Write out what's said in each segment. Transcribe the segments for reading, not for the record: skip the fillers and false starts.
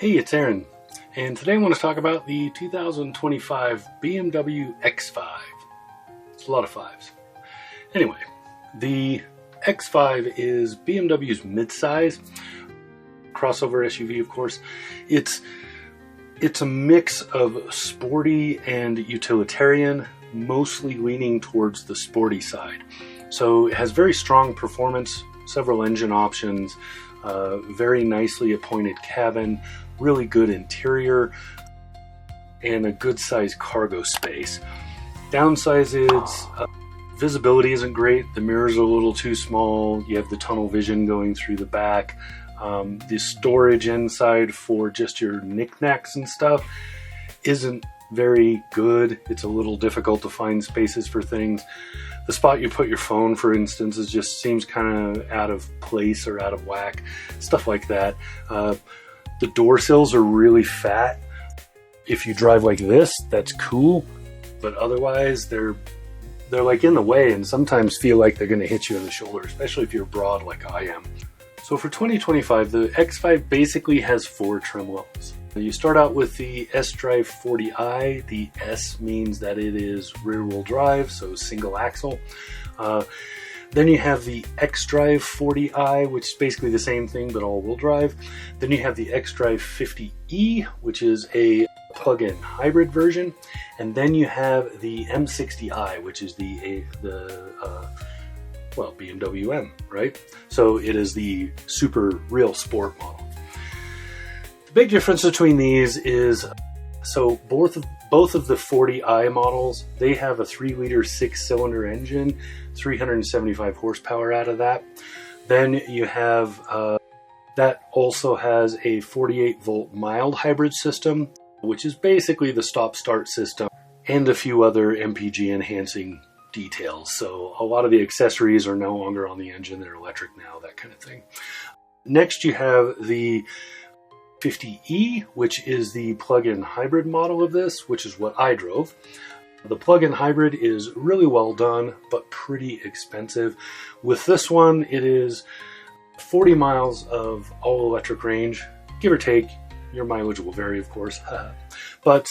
Hey, it's Aaron, and today I want to talk about the 2025 BMW X5. It's a lot of fives. Anyway, the X5 is BMW's midsize crossover SUV, of course. It's a mix of sporty and utilitarian, mostly leaning towards the sporty side. So it has very strong performance, several engine options, very nicely appointed cabin, really good interior, and a good sized cargo space. Downside is visibility isn't great. The mirrors are a little too small. You have the tunnel vision going through the back. The storage inside for just your knickknacks and stuff isn't very good. It's a little difficult to find spaces for things. The spot you put your phone, for instance, just seems kind of out of place or out of whack, stuff like that. The door sills are really fat. If you drive like this, that's cool, but otherwise they're like in the way and sometimes feel like they're going to hit you in the shoulder, especially if you're broad like I am. So for 2025, the X5 basically has 4 trim levels. You start out with the S-Drive 40i. The S means that it is rear-wheel drive, so single axle. Then you have the X-Drive 40i, which is basically the same thing but all-wheel drive. Then you have the X-Drive 50e, which is a plug-in hybrid version. And then you have the M60i, which is the BMW M, right? So it is the super real sport model. The big difference between these is, so both of the 40i models, they have a 3-liter 6-cylinder engine, 375 horsepower out of that. Then you have, that also has a 48-volt mild hybrid system, which is basically the stop-start system, and a few other MPG enhancing details. So a lot of the accessories are no longer on the engine, they're electric now, that kind of thing. Next you have the 50e, which is the plug-in hybrid model of this, which is what I drove. The plug-in hybrid is really well done, but pretty expensive. With this one, it is 40 miles of all-electric range, give or take. Your mileage will vary, of course, but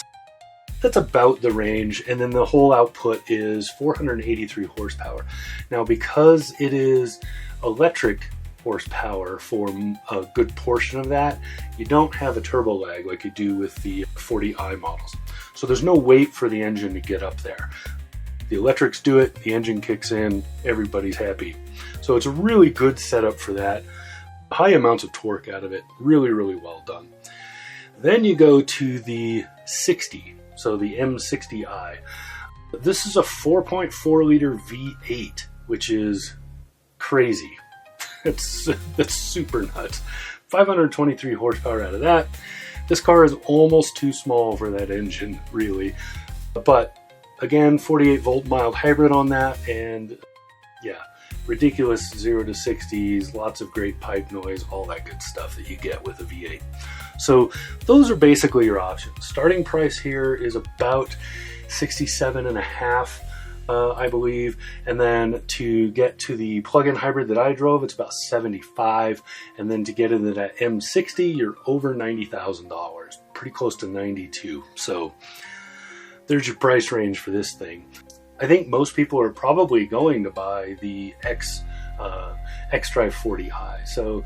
that's about the range. And then the whole output is 483 horsepower. Now, because it is electric horsepower for a good portion of that, you don't have a turbo lag like you do with the 40i models. So there's no wait for the engine to get up there. The electrics do it, the engine kicks in, everybody's happy. So it's a really good setup for that. High amounts of torque out of it, really, really well done. Then you go to the 60, so the M60i. This is a 4.4 liter V8, which is crazy. It's super nuts. 523 horsepower out of that. This car is almost too small for that engine, really. But again, 48-volt mild hybrid on that, and yeah, ridiculous 0 to 60s, lots of great pipe noise, all that good stuff that you get with a V8. So those are basically your options. Starting price here is about 67.5. I believe, and then to get to the plug-in hybrid that I drove, it's about 75, and then to get into that M60, you're over $90,000, pretty close to 92. So there's your price range for this thing. I think most people are probably going to buy the X-Drive 40i, so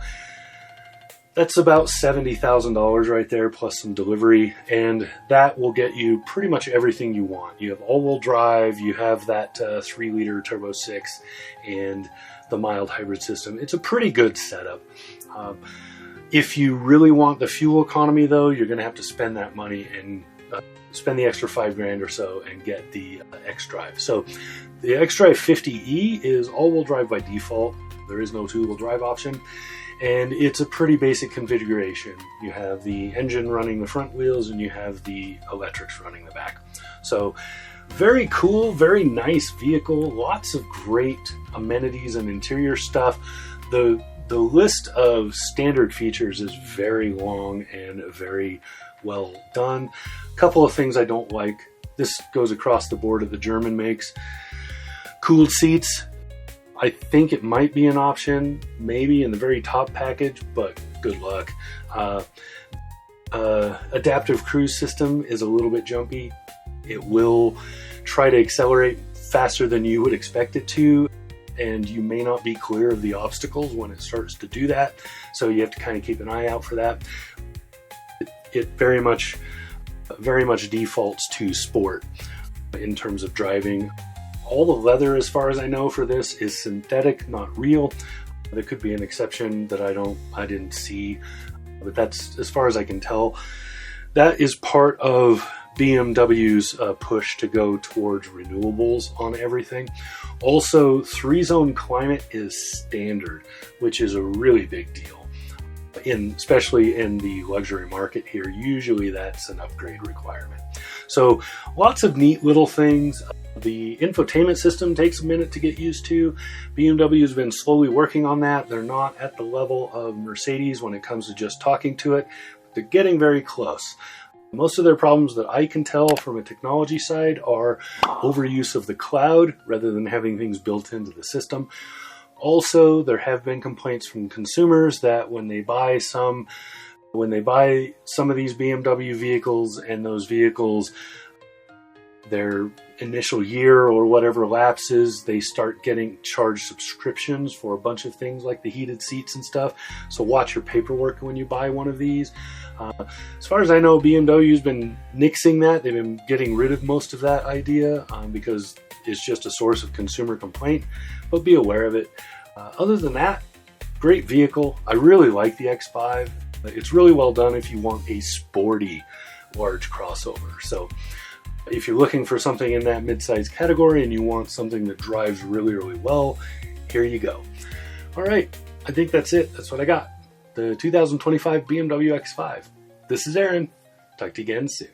that's about $70,000 right there, plus some delivery, and that will get you pretty much everything you want. You have all-wheel drive, you have that 3-liter Turbo 6, and the mild hybrid system. It's a pretty good setup. If you really want the fuel economy, though, you're going to have to spend that money and spend the extra $5,000 or so and get the X-Drive. So the X-Drive 50e is all-wheel drive by default. There is no 2-wheel drive option. And it's a pretty basic configuration. You have the engine running the front wheels and you have the electrics running the back. So very cool, very nice vehicle, lots of great amenities and interior stuff. The list of standard features is very long and very well done. A couple of things I don't like. This goes across the board at the German makes. Cooled seats. I think it might be an option, maybe in the very top package, but good luck. Adaptive cruise system is a little bit jumpy. It will try to accelerate faster than you would expect it to, and you may not be clear of the obstacles when it starts to do that. So you have to kind of keep an eye out for that. It very much defaults to sport in terms of driving. All the leather, as far as I know, for this is synthetic, not real. There could be an exception that I didn't see, but that's as far as I can tell. That is part of BMW's push to go towards renewables on everything. Also, 3-zone climate is standard, which is a really big deal. Especially in the luxury market here, usually that's an upgrade requirement. So lots of neat little things. The infotainment system takes a minute to get used to. BMW has been slowly working on that. They're not at the level of Mercedes when it comes to just talking to it, but they're getting very close. Most of their problems that I can tell from a technology side are overuse of the cloud rather than having things built into the system. Also, there have been complaints from consumers that when they buy some of these BMW vehicles, and those vehicles, their initial year or whatever lapses, they start getting charged subscriptions for a bunch of things like the heated seats and stuff. So watch your paperwork when you buy one of these. As far as I know, BMW's been nixing that. They've been getting rid of most of that idea because it's just a source of consumer complaint, but be aware of it. Other than that, great vehicle. I really like the X5. It's really well done if you want a sporty large crossover. So if you're looking for something in that mid-size category and you want something that drives really, really well, here you go. All right, I think that's it. That's what I got. The 2025 BMW X5. This is Aaron. Talk to you again soon.